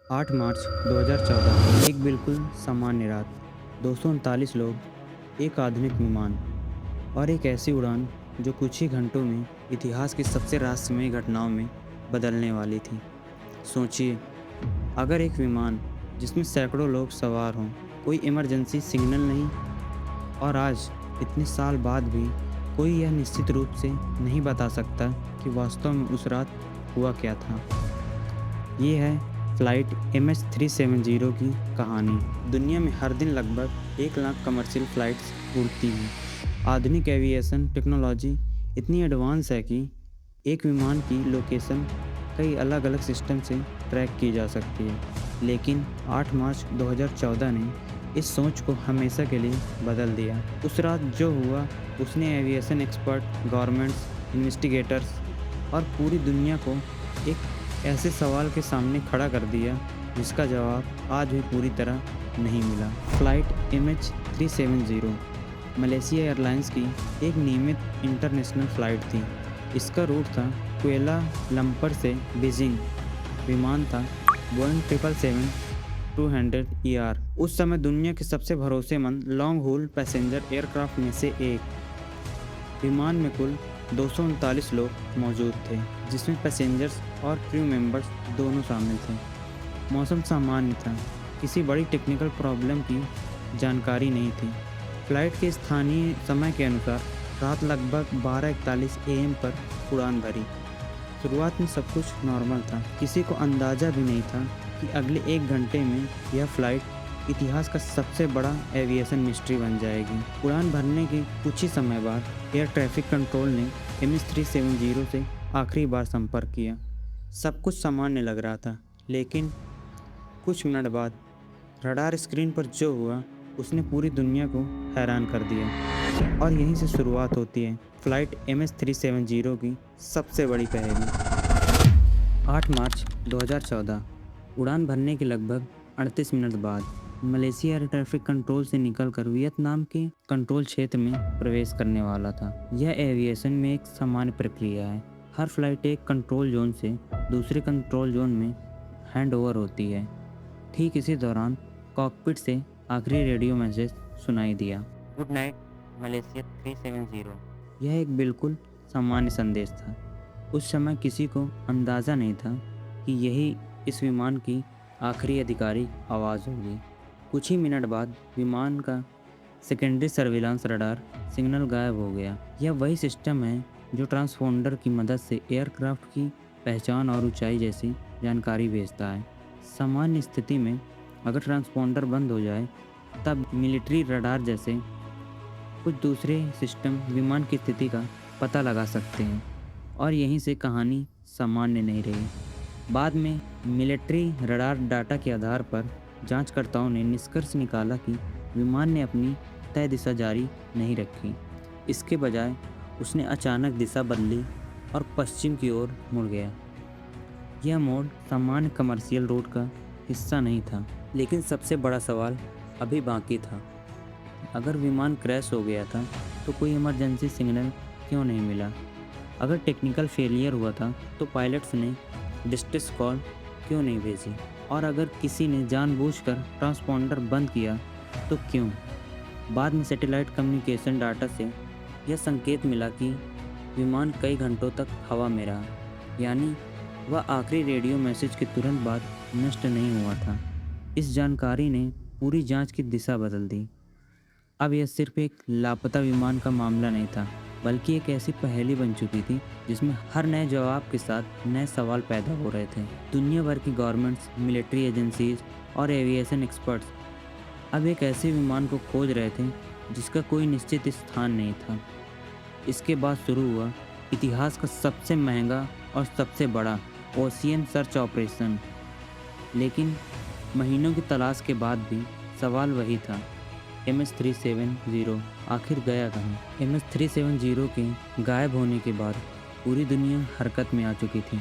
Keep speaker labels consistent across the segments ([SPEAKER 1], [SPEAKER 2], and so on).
[SPEAKER 1] 8 मार्च 2014 एक बिल्कुल सामान्य रात। 239 लोग, एक आधुनिक विमान और एक ऐसी उड़ान जो कुछ ही घंटों में इतिहास की सबसे रहस्यमयी घटनाओं में बदलने वाली थी। सोचिए, अगर एक विमान जिसमें सैकड़ों लोग सवार हों, कोई इमरजेंसी सिग्नल नहीं और आज इतने साल बाद भी कोई यह निश्चित रूप से नहीं बता सकता कि वास्तव में उस रात हुआ क्या था। ये है फ़्लाइट MH370 की कहानी। दुनिया में हर दिन लगभग 1 लाख कमर्शियल फ़्लाइट्स उड़ती हैं। आधुनिक एविएशन टेक्नोलॉजी इतनी एडवांस है कि एक विमान की लोकेशन कई अलग-अलग सिस्टम से ट्रैक की जा सकती है। लेकिन 8 मार्च 2014 ने इस सोच को हमेशा के लिए बदल दिया। उस रात जो हुआ उसने एविएशन एक्सपर्ट, गवर्नमेंट्स, इन्वेस्टिगेटर्स और पूरी दुनिया को एक ऐसे सवाल के सामने खड़ा कर दिया जिसका जवाब आज भी पूरी तरह नहीं मिला। फ़्लाइट MH370 मलेशिया एयरलाइंस की एक नियमित इंटरनेशनल फ़्लाइट थी। इसका रूट था कुआलालंपुर से बीजिंग। विमान था बोइंग 777-200ER। उस समय दुनिया के सबसे भरोसेमंद लॉन्ग हॉल पैसेंजर एयरक्राफ्ट में से एक। विमान में कुल 239 लोग मौजूद थे, जिसमें पैसेंजर्स और क्रू मेंबर्स दोनों शामिल थे। मौसम सामान्य था, किसी बड़ी टेक्निकल प्रॉब्लम की जानकारी नहीं थी। फ्लाइट के स्थानीय समय के अनुसार रात लगभग 12:41 AM पर उड़ान भरी। शुरुआत में सब कुछ नॉर्मल था, किसी को अंदाज़ा भी नहीं था कि अगले 1 घंटे में यह फ्लाइट इतिहास का सबसे बड़ा एविएशन मिस्ट्री बन जाएगी। उड़ान भरने के कुछ ही समय बाद एयर ट्रैफिक कंट्रोल ने MH370 से आखिरी बार संपर्क किया। सब कुछ सामान्य लग रहा था, लेकिन कुछ मिनट बाद रडार स्क्रीन पर जो हुआ उसने पूरी दुनिया को हैरान कर दिया। और यहीं से शुरुआत होती है फ़्लाइट MH370 की सबसे बड़ी पहेली। 8 मार्च 2014 उड़ान भरने के लगभग 38 मिनट बाद मलेशिया एयर ट्रैफिक कंट्रोल से निकलकर वियतनाम के कंट्रोल क्षेत्र में प्रवेश करने वाला था। यह एविएशन में एक सामान्य प्रक्रिया है। हर फ्लाइट एक कंट्रोल जोन से दूसरे कंट्रोल जोन में हैंडओवर होती है। ठीक इसी दौरान कॉकपिट से आखिरी रेडियो मैसेज सुनाई दिया, गुड नाइट मलेशिया 370। यह एक बिल्कुल सामान्य संदेश था। उस समय किसी को अंदाज़ा नहीं था कि यही इस विमान की आखिरी आधिकारिक आवाज़ होगी। कुछ ही मिनट बाद विमान का सेकेंडरी सर्विलांस रडार सिग्नल गायब हो गया। यह वही सिस्टम है जो ट्रांसपोंडर की मदद से एयरक्राफ्ट की पहचान और ऊंचाई जैसी जानकारी भेजता है। सामान्य स्थिति में अगर ट्रांसपोंडर बंद हो जाए तब मिलिट्री रडार जैसे कुछ दूसरे सिस्टम विमान की स्थिति का पता लगा सकते हैं और यहीं से कहानी सामान्य नहीं रही। बाद में मिलिट्री रडार डाटा के आधार पर जांचकर्ताओं ने निष्कर्ष निकाला कि विमान ने अपनी तय दिशा जारी नहीं रखी। इसके बजाय उसने अचानक दिशा बदली और पश्चिम की ओर मुड़ गया। यह मोड़ सामान्य कमर्शियल रूट का हिस्सा नहीं था, लेकिन सबसे बड़ा सवाल अभी बाकी था। अगर विमान क्रैश हो गया था तो कोई इमरजेंसी सिग्नल क्यों नहीं मिला? अगर टेक्निकल फेलियर हुआ था तो पायलट्स ने डिस्ट्रेस कॉल क्यों नहीं भेजी? और अगर किसी ने जानबूझकर ट्रांसपोंडर बंद किया तो क्यों? बाद में सैटेलाइट कम्युनिकेशन डाटा से यह संकेत मिला कि विमान कई घंटों तक हवा में रहा, यानी वह आखिरी रेडियो मैसेज के तुरंत बाद नष्ट नहीं हुआ था। इस जानकारी ने पूरी जांच की दिशा बदल दी। अब यह सिर्फ एक लापता विमान का मामला नहीं था, बल्कि एक ऐसी पहेली बन चुकी थी जिसमें हर नए जवाब के साथ नए सवाल पैदा हो रहे थे। दुनिया भर की गवर्नमेंट्स, मिलिट्री एजेंसीज और एविएशन एक्सपर्ट्स अब एक ऐसे विमान को खोज रहे थे जिसका कोई निश्चित स्थान नहीं था। इसके बाद शुरू हुआ इतिहास का सबसे महंगा और सबसे बड़ा ओशियन सर्च ऑपरेशन। लेकिन महीनों की तलाश के बाद भी सवाल वही था, MH370 आखिर गया कहाँ? MH370 के गायब होने के बाद पूरी दुनिया हरकत में आ चुकी थी।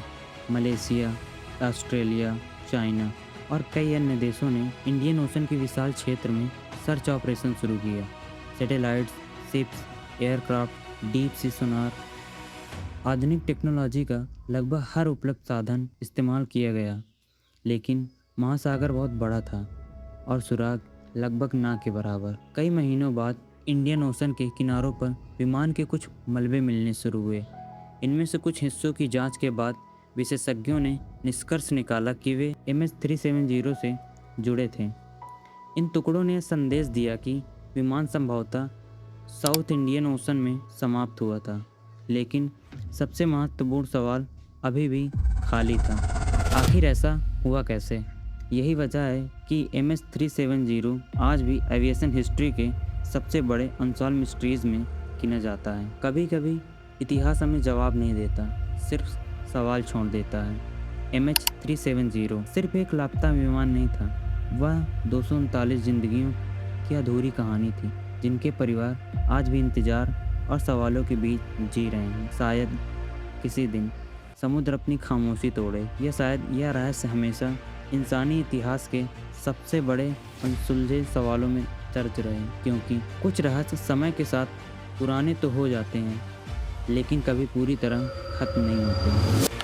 [SPEAKER 1] मलेशिया, ऑस्ट्रेलिया, चाइना और कई अन्य देशों ने इंडियन ओशन के विशाल क्षेत्र में सर्च ऑपरेशन शुरू किया। Satellites, ships, aircraft, deep sea sonar, आधुनिक टेक्नोलॉजी का लगभग हर उपलब्ध साधन इस्तेमाल किया गया, लेकिन महासागर बहुत बड़ा था और सुराग लगभग ना के बराबर। कई महीनों बाद इंडियन ओशन के किनारों पर विमान के कुछ मलबे मिलने शुरू हुए। इनमें से कुछ हिस्सों की जांच के बाद विशेषज्ञों ने निष्कर्ष निकाला कि वे MH370 से जुड़े थे। इन टुकड़ों ने संदेश दिया कि विमान संभवतः साउथ इंडियन ओशन में समाप्त हुआ था, लेकिन सबसे महत्वपूर्ण सवाल अभी भी खाली था। आखिर ऐसा हुआ कैसे? यही वजह है कि MH370 आज भी एविएशन हिस्ट्री के सबसे बड़े अनसॉल्व मिस्ट्रीज में गिना जाता है। कभी कभी इतिहास हमें जवाब नहीं देता, सिर्फ सवाल छोड़ देता है। MH370 सिर्फ एक लापता विमान नहीं था, वह 239 जिंदगियों की अधूरी कहानी थी, जिनके परिवार आज भी इंतजार और सवालों के बीच जी रहे हैं। शायद किसी दिन समुद्र अपनी खामोशी तोड़े, या शायद यह रहस्य हमेशा इंसानी इतिहास के सबसे बड़े अनसुलझे सवालों में दर्ज रहे, क्योंकि कुछ रहस्य समय के साथ पुराने तो हो जाते हैं, लेकिन कभी पूरी तरह खत्म नहीं होते।